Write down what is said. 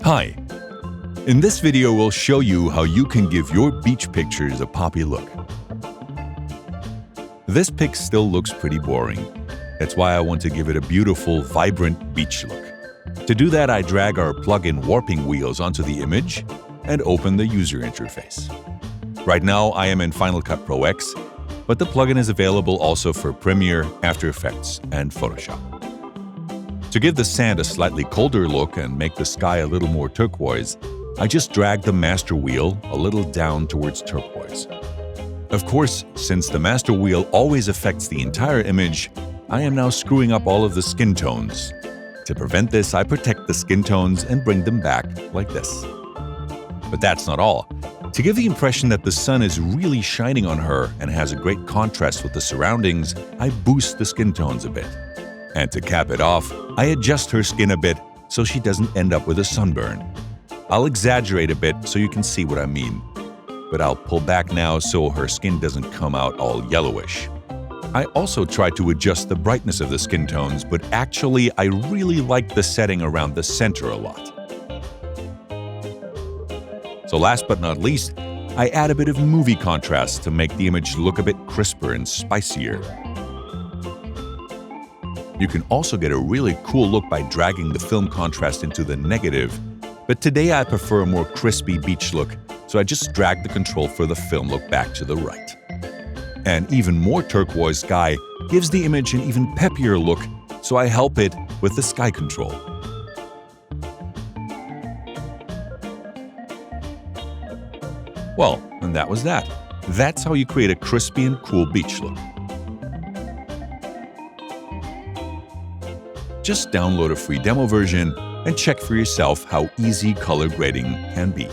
Hi! In this video, we'll show you how you can give your beach pictures a poppy look. This pic still looks pretty boring. That's why I want to give it a beautiful, vibrant beach look. To do that, I drag our plugin warping wheels onto the image and open the user interface. Right now, I am in Final Cut Pro X, but the plugin is available also for Premiere, After Effects, and Photoshop. To give the sand a slightly colder look and make the sky a little more turquoise, I just drag the master wheel a little down towards turquoise. Of course, since the master wheel always affects the entire image, I am now screwing up all of the skin tones. To prevent this, I protect the skin tones and bring them back like this. But that's not all. To give the impression that the sun is really shining on her and has a great contrast with the surroundings, I boost the skin tones a bit. And to cap it off, I adjust her skin a bit so she doesn't end up with a sunburn. I'll exaggerate a bit so you can see what I mean. But I'll pull back now so her skin doesn't come out all yellowish. I also try to adjust the brightness of the skin tones, but actually I really like the setting around the center a lot. So last but not least, I add a bit of movie contrast to make the image look a bit crisper and spicier. You can also get a really cool look by dragging the film contrast into the negative, but today I prefer a more crispy beach look, so I just drag the control for the film look back to the right. An even more turquoise sky gives the image an even peppier look, so I help it with the sky control. Well, and that was that. That's how you create a crispy and cool beach look. Just download a free demo version and check for yourself how easy color grading can be.